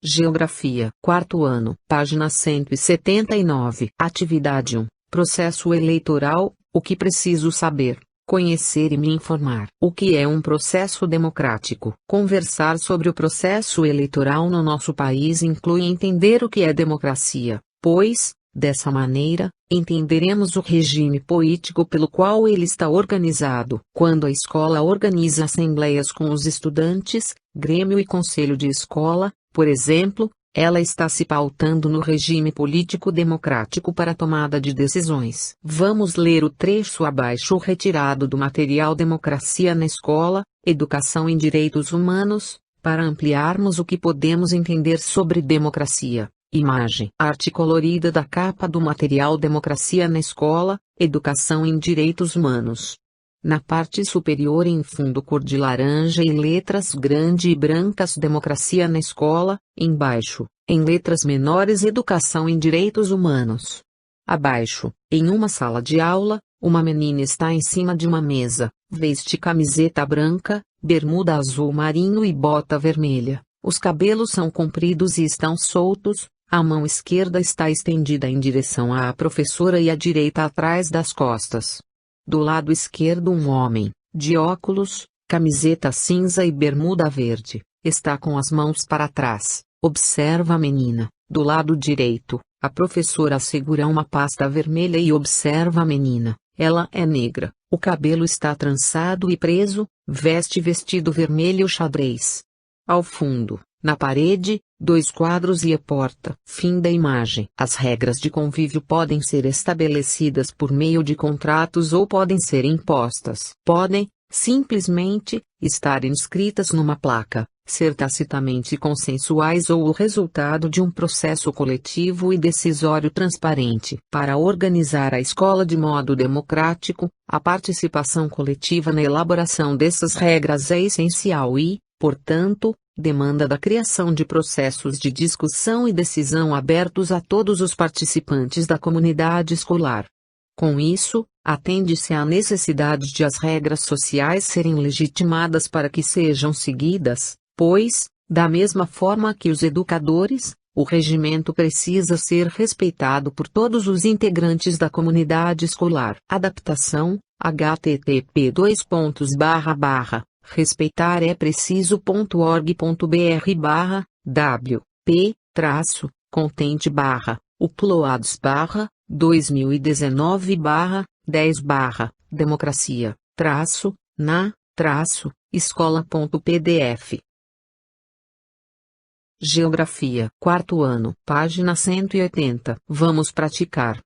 Geografia, quarto ano, página 179. Atividade 1. Processo eleitoral. O que preciso saber? Conhecer e me informar. O que é um processo democrático? Conversar sobre o processo eleitoral no nosso país inclui entender o que é democracia, pois, dessa maneira, entenderemos o regime político pelo qual ele está organizado. Quando a escola organiza assembleias com os estudantes, grêmio e conselho de escola, por exemplo, ela está se pautando no regime político democrático para a tomada de decisões. Vamos ler o trecho abaixo retirado do material Democracia na Escola, Educação em Direitos Humanos, para ampliarmos o que podemos entender sobre democracia. Imagem. Arte colorida da capa do material Democracia na Escola, Educação em Direitos Humanos. Na parte superior em fundo cor de laranja e letras grande e brancas Democracia na Escola, embaixo, em letras menores Educação em Direitos Humanos. Abaixo, em uma sala de aula, uma menina está em cima de uma mesa, veste camiseta branca, bermuda azul marinho e bota vermelha. Os cabelos são compridos e estão soltos, a mão esquerda está estendida em direção à professora e a direita atrás das costas. Do lado esquerdo um homem, de óculos, camiseta cinza e bermuda verde, está com as mãos para trás, observa a menina. Do lado direito, a professora segura uma pasta vermelha e observa a menina. Ela é negra, o cabelo está trançado e preso, veste vestido vermelho xadrez. Ao fundo, na parede, 2 quadros e a porta. Fim da imagem. As regras de convívio podem ser estabelecidas por meio de contratos ou podem ser impostas. Podem, simplesmente, estar inscritas numa placa, ser tacitamente consensuais ou o resultado de um processo coletivo e decisório transparente. Para organizar a escola de modo democrático, a participação coletiva na elaboração dessas regras é essencial e, portanto, demanda da criação de processos de discussão e decisão abertos a todos os participantes da comunidade escolar. Com isso, atende-se à necessidade de as regras sociais serem legitimadas para que sejam seguidas, pois, da mesma forma que os educadores, o regimento precisa ser respeitado por todos os integrantes da comunidade escolar. Adaptação, http://uploads.org.br/wp-traço-contente-na-escola.pdf. Geografia, quarto ano, página 180. Vamos praticar.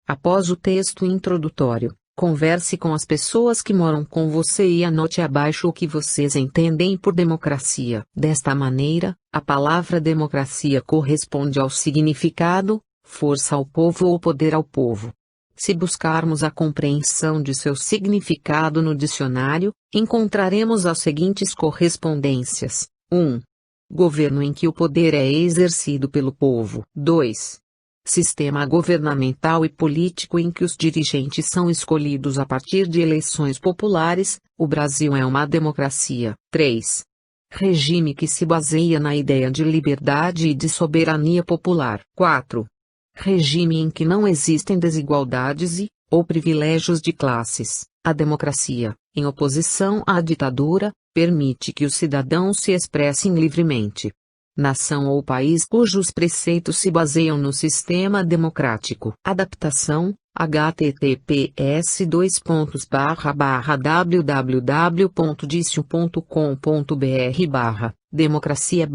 Após o texto introdutório, converse com as pessoas que moram com você e anote abaixo o que vocês entendem por democracia. Desta maneira, a palavra democracia corresponde ao significado, força ao povo ou poder ao povo. Se buscarmos a compreensão de seu significado no dicionário, encontraremos as seguintes correspondências. 1. Governo em que o poder é exercido pelo povo. 2. Sistema governamental e político em que os dirigentes são escolhidos a partir de eleições populares. O Brasil é uma democracia. 3. Regime que se baseia na ideia de liberdade e de soberania popular. 4. Regime em que não existem desigualdades ou privilégios de classes. A democracia, em oposição à ditadura, permite que os cidadãos se expressem livremente. Nação ou país cujos preceitos se baseiam no sistema democrático. Adaptação, https://www.dicio.com.br/democracia/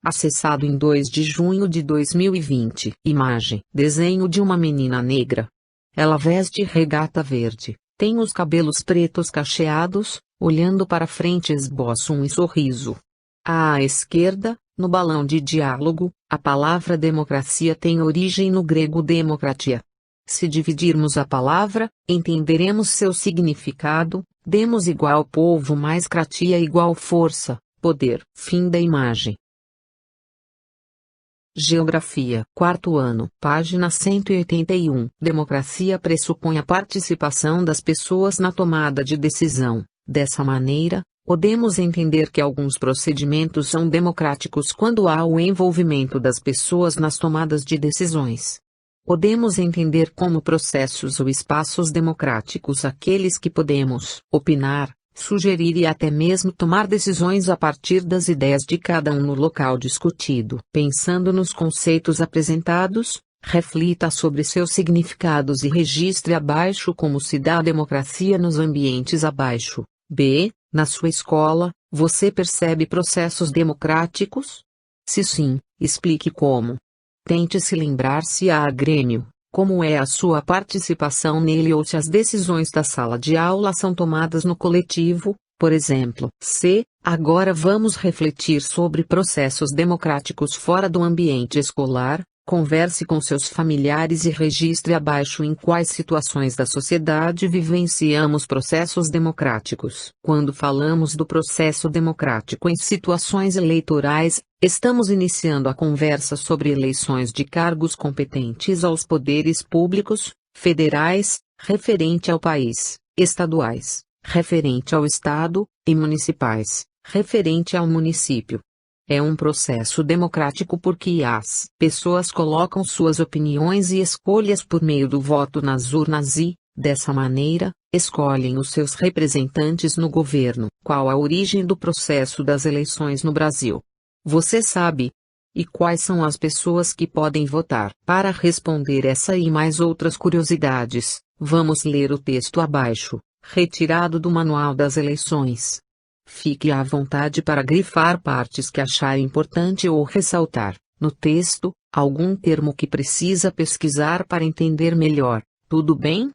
acessado em 2 de junho de 2020. Imagem. Desenho de uma menina negra. Ela veste regata verde, tem os cabelos pretos cacheados, olhando para frente esboça um sorriso. À esquerda, no balão de diálogo, a palavra democracia tem origem no grego demokratia. Se dividirmos a palavra, entenderemos seu significado. Demos igual povo mais kratia igual força, poder. Fim da imagem. Geografia, quarto ano, página 181. Democracia pressupõe a participação das pessoas na tomada de decisão. Dessa maneira, Podemos entender que alguns procedimentos são democráticos quando há o envolvimento das pessoas nas tomadas de decisões. Podemos entender como processos ou espaços democráticos aqueles que podemos opinar, sugerir e até mesmo tomar decisões a partir das ideias de cada um no local discutido. Pensando nos conceitos apresentados, reflita sobre seus significados e registre abaixo como se dá a democracia nos ambientes abaixo. B. Na sua escola, você percebe processos democráticos? Se sim, explique como. Tente se lembrar se há grêmio, como é a sua participação nele ou se as decisões da sala de aula são tomadas no coletivo, por exemplo. C. Agora vamos refletir sobre processos democráticos fora do ambiente escolar. Converse com seus familiares e registre abaixo em quais situações da sociedade vivenciamos processos democráticos. Quando falamos do processo democrático em situações eleitorais, estamos iniciando a conversa sobre eleições de cargos competentes aos poderes públicos, federais, referente ao país, estaduais, referente ao estado, e municipais, referente ao município. É um processo democrático porque as pessoas colocam suas opiniões e escolhas por meio do voto nas urnas e, dessa maneira, escolhem os seus representantes no governo. Qual a origem do processo das eleições no Brasil? Você sabe? E quais são as pessoas que podem votar? Para responder essa e mais outras curiosidades, vamos ler o texto abaixo, retirado do Manual das Eleições. Fique à vontade para grifar partes que achar importante ou ressaltar, no texto, algum termo que precisa pesquisar para entender melhor. Tudo bem?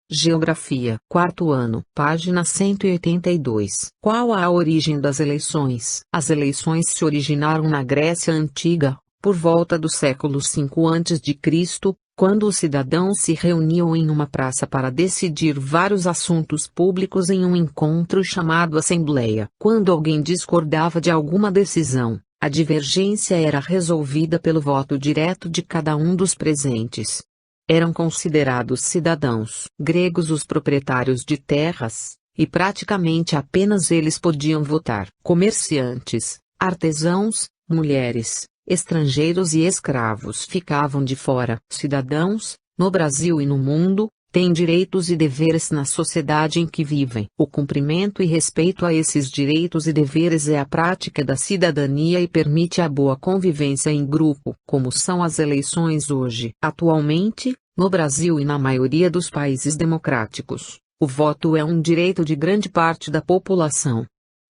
Geografia, quarto ano, página 182. Qual a origem das eleições? As eleições se originaram na Grécia Antiga, por volta do século V a.C., quando os cidadãos se reuniam em uma praça para decidir vários assuntos públicos em um encontro chamado Assembleia. Quando alguém discordava de alguma decisão, a divergência era resolvida pelo voto direto de cada um dos presentes. Eram considerados cidadãos gregos os proprietários de terras, e praticamente apenas eles podiam votar. Comerciantes, artesãos, mulheres, estrangeiros e escravos ficavam de fora. Cidadãos, no Brasil e no mundo, têm direitos e deveres na sociedade em que vivem. O cumprimento e respeito a esses direitos e deveres é a prática da cidadania e permite a boa convivência em grupo. Como são as eleições hoje? Atualmente, no Brasil e na maioria dos países democráticos, o voto é um direito de grande parte da população.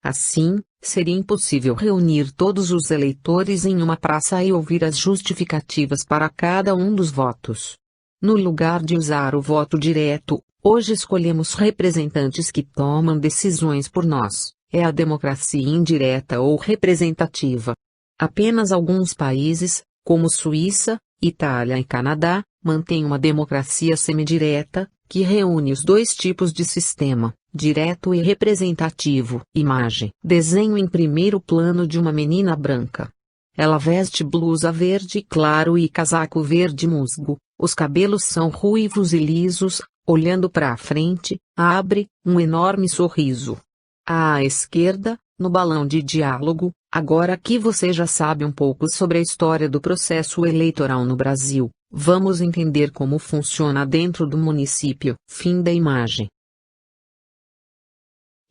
Assim, seria impossível reunir todos os eleitores em uma praça e ouvir as justificativas para cada um dos votos. No lugar de usar o voto direto, hoje escolhemos representantes que tomam decisões por nós. É a democracia indireta ou representativa. Apenas alguns países, como Suíça, Itália e Canadá, mantêm uma democracia semidireta, que reúne os dois tipos de sistema, direto e representativo. Imagem. Desenho em primeiro plano de uma menina branca. Ela veste blusa verde claro e casaco verde musgo, os cabelos são ruivos e lisos, olhando para a frente, abre um enorme sorriso. À esquerda, no balão de diálogo, agora que você já sabe um pouco sobre a história do processo eleitoral no Brasil, vamos entender como funciona dentro do município. Fim da imagem.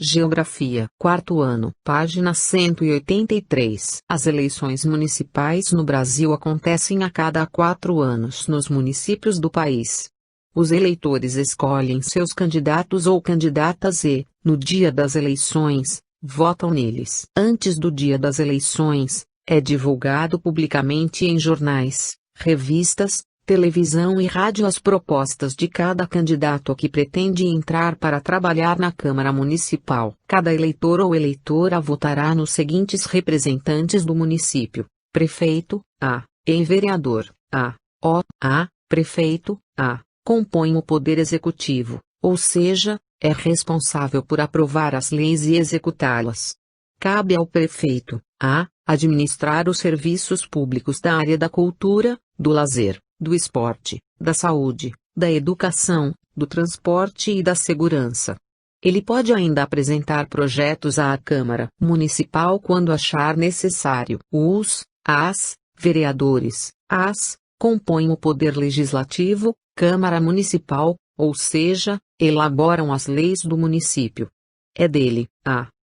Geografia, quarto ano, página 183. As eleições municipais no Brasil acontecem a cada 4 anos nos municípios do país. Os eleitores escolhem seus candidatos ou candidatas e, no dia das eleições, votam neles. Antes do dia das eleições, é divulgado publicamente em jornais, revistas, televisão e rádio as propostas de cada candidato que pretende entrar para trabalhar na Câmara Municipal. Cada eleitor ou eleitora votará nos seguintes representantes do município: prefeito, A, e vereador, A, O, A, prefeito, A, compõe o Poder Executivo, ou seja, é responsável por aprovar as leis e executá-las. Cabe ao prefeito, A, administrar os serviços públicos da área da cultura, do lazer, do esporte, da saúde, da educação, do transporte e da segurança. Ele pode ainda apresentar projetos à Câmara Municipal quando achar necessário. As vereadores, compõem o Poder Legislativo, Câmara Municipal, ou seja, elaboram as leis do município. É dele,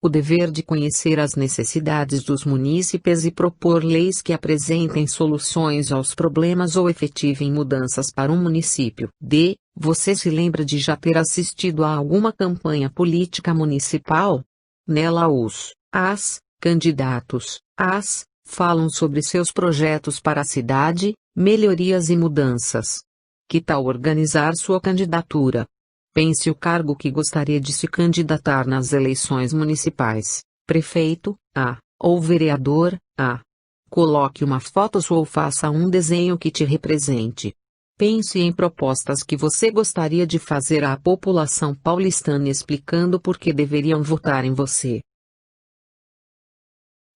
o dever de conhecer as necessidades dos munícipes e propor leis que apresentem soluções aos problemas ou efetivem mudanças para um município. Você se lembra de já ter assistido a alguma campanha política municipal? Nela candidatos, falam sobre seus projetos para a cidade, melhorias e mudanças. Que tal organizar sua candidatura? Pense o cargo que gostaria de se candidatar nas eleições municipais: prefeito, ou vereador, Coloque uma foto sua ou faça um desenho que te represente. Pense em propostas que você gostaria de fazer à população paulistana explicando por que deveriam votar em você.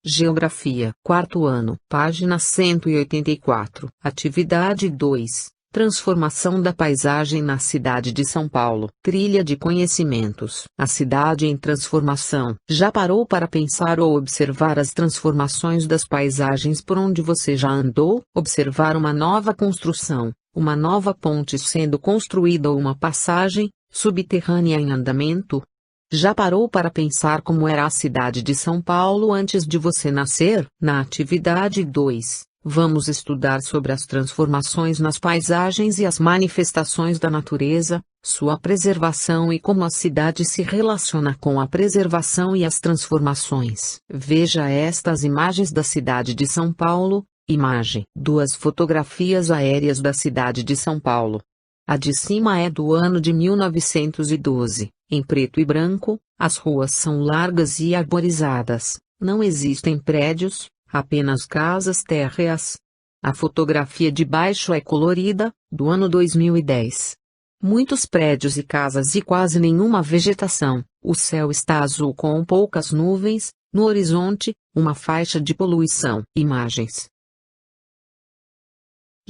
Geografia, quarto ano, página 184. Atividade 2. Transformação da paisagem na cidade de São Paulo. Trilha de conhecimentos. A cidade em transformação. Já parou para pensar ou observar as transformações das paisagens por onde você já andou? Observar uma nova construção, uma nova ponte sendo construída ou uma passagem subterrânea em andamento? Já parou para pensar como era a cidade de São Paulo antes de você nascer? Na atividade 2, vamos estudar sobre as transformações nas paisagens e as manifestações da natureza, sua preservação e como a cidade se relaciona com a preservação e as transformações. Veja estas imagens da cidade de São Paulo. Imagem: 2 fotografias aéreas da cidade de São Paulo. A de cima é do ano de 1912, em preto e branco, as ruas são largas e arborizadas, não existem prédios, apenas casas térreas. A fotografia de baixo é colorida, do ano 2010. Muitos prédios e casas e quase nenhuma vegetação, o céu está azul com poucas nuvens, no horizonte, uma faixa de poluição. Imagens.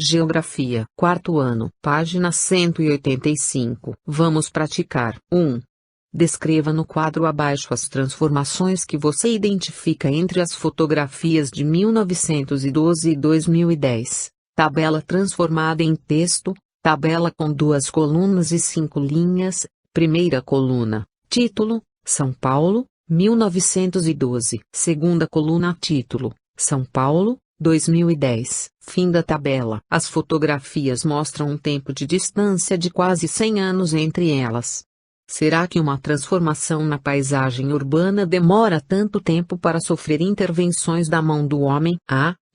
Geografia, quarto ano, página 185. Vamos praticar. 1. Descreva no quadro abaixo as transformações que você identifica entre as fotografias de 1912 e 2010. Tabela transformada em texto, tabela com 2 colunas e 5 linhas. Primeira coluna, título, São Paulo, 1912. Segunda coluna, título, São Paulo, 2010. Fim da tabela. As fotografias mostram um tempo de distância de quase 100 anos entre elas. Será que uma transformação na paisagem urbana demora tanto tempo para sofrer intervenções da mão do homem?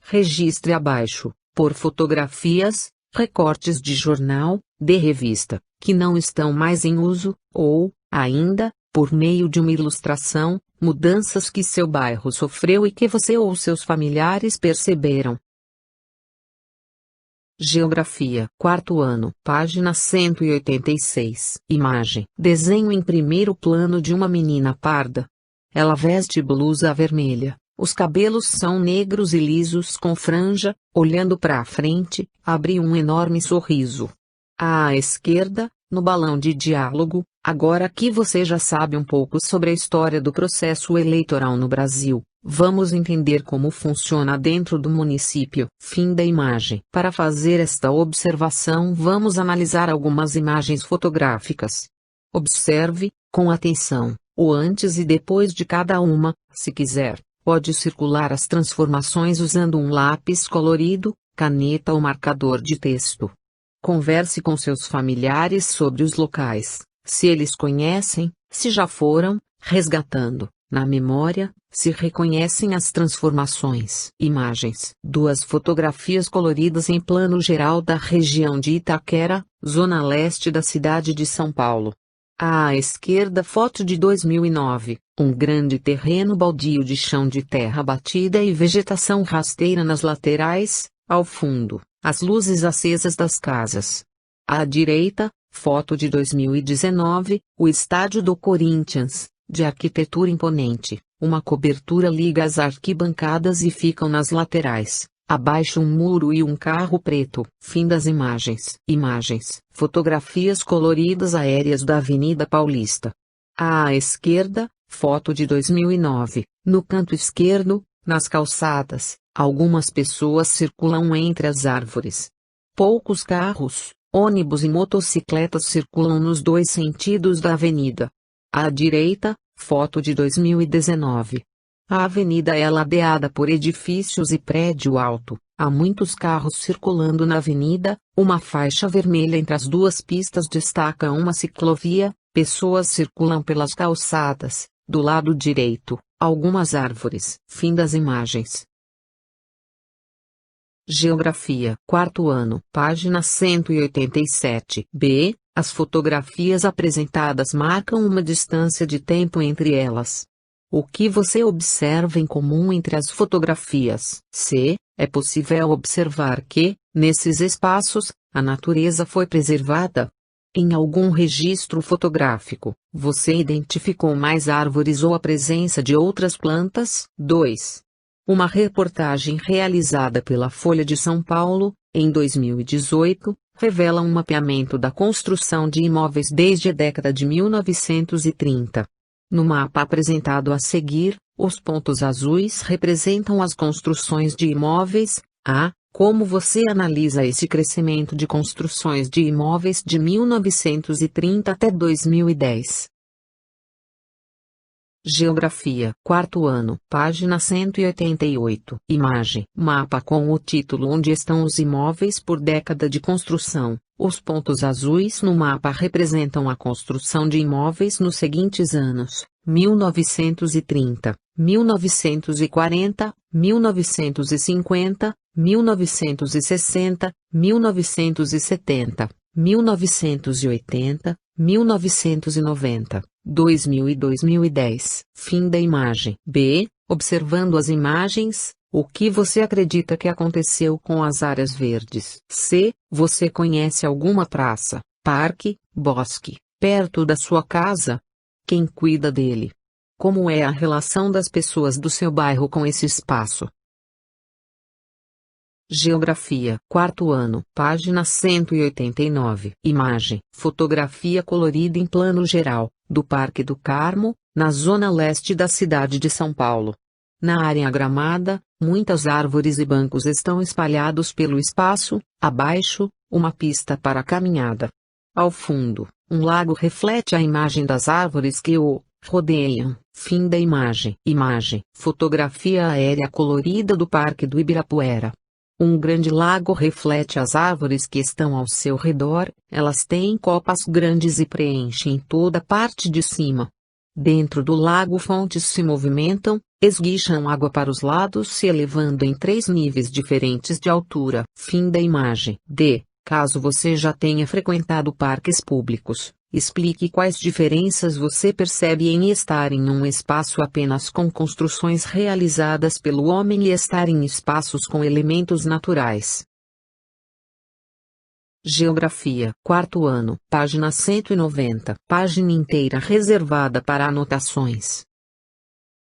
Registre abaixo, por fotografias, recortes de jornal, de revista, que não estão mais em uso, ou, ainda, por meio de uma ilustração, mudanças que seu bairro sofreu e que você ou seus familiares perceberam. Geografia, quarto ano, página 186. Imagem. Desenho em primeiro plano de uma menina parda. Ela veste blusa vermelha. Os cabelos são negros e lisos com franja, olhando para frente, abre um enorme sorriso. À esquerda, no balão de diálogo, agora que você já sabe um pouco sobre a história do processo eleitoral no Brasil, vamos entender como funciona dentro do município. Fim da imagem. Para fazer esta observação, vamos analisar algumas imagens fotográficas. Observe, com atenção, o antes e depois de cada uma. Se quiser, pode circular as transformações usando um lápis colorido, caneta ou marcador de texto. Converse com seus familiares sobre os locais, se eles conhecem, se já foram, resgatando, na memória, se reconhecem as transformações. Imagens. 2 fotografias coloridas em plano geral da região de Itaquera, zona leste da cidade de São Paulo. À esquerda, foto de 2009, um grande terreno baldio de chão de terra batida e vegetação rasteira nas laterais, ao fundo, as luzes acesas das casas. À direita, foto de 2019, o estádio do Corinthians, de arquitetura imponente, uma cobertura liga as arquibancadas e ficam nas laterais, abaixo um muro e um carro preto. Fim das imagens. Imagens. Fotografias coloridas aéreas da Avenida Paulista. À esquerda, foto de 2009, no canto esquerdo, nas calçadas, algumas pessoas circulam entre as árvores. Poucos carros, ônibus e motocicletas circulam nos dois sentidos da avenida. À direita, foto de 2019. A avenida é ladeada por edifícios e prédio alto. Há muitos carros circulando na avenida, uma faixa vermelha entre as duas pistas destaca uma ciclovia, pessoas circulam pelas calçadas, do lado direito, algumas árvores. Fim das imagens. Geografia. Quarto ano. Página 187. B. As fotografias apresentadas marcam uma distância de tempo entre elas. O que você observa em comum entre as fotografias? C. É possível observar que, nesses espaços, a natureza foi preservada. Em algum registro fotográfico, você identificou mais árvores ou a presença de outras plantas? 2. Uma reportagem realizada pela Folha de São Paulo, em 2018, revela um mapeamento da construção de imóveis desde a década de 1930. No mapa apresentado a seguir, os pontos azuis representam as construções de imóveis. A. Como você analisa esse crescimento de construções de imóveis de 1930 até 2010? Geografia. Quarto ano. Página 188. Imagem. Mapa com o título Onde estão os imóveis por década de construção. Os pontos azuis no mapa representam a construção de imóveis nos seguintes anos: 1930, 1940, 1950, 1960, 1970, 1980, 1990, 2000 e 2010. Fim da imagem. B. Observando as imagens, o que você acredita que aconteceu com as áreas verdes? C. Você conhece alguma praça, parque, bosque, perto da sua casa? Quem cuida dele? Como é a relação das pessoas do seu bairro com esse espaço? Geografia. Quarto ano. Página 189. Imagem. Fotografia colorida em plano geral, do Parque do Carmo, na zona leste da cidade de São Paulo. Na área gramada, muitas árvores e bancos estão espalhados pelo espaço. Abaixo, uma pista para caminhada. Ao fundo, um lago reflete a imagem das árvores que o rodeiam. Fim da imagem. Imagem. Fotografia aérea colorida do Parque do Ibirapuera. Um grande lago reflete as árvores que estão ao seu redor. Elas têm copas grandes e preenchem toda a parte de cima. Dentro do lago fontes se movimentam, esguicham água para os lados se elevando em 3 níveis diferentes de altura. Fim da imagem. D. Caso você já tenha frequentado parques públicos, explique quais diferenças você percebe em estar em um espaço apenas com construções realizadas pelo homem e estar em espaços com elementos naturais. Geografia. Quarto ano. Página 190. Página inteira reservada para anotações.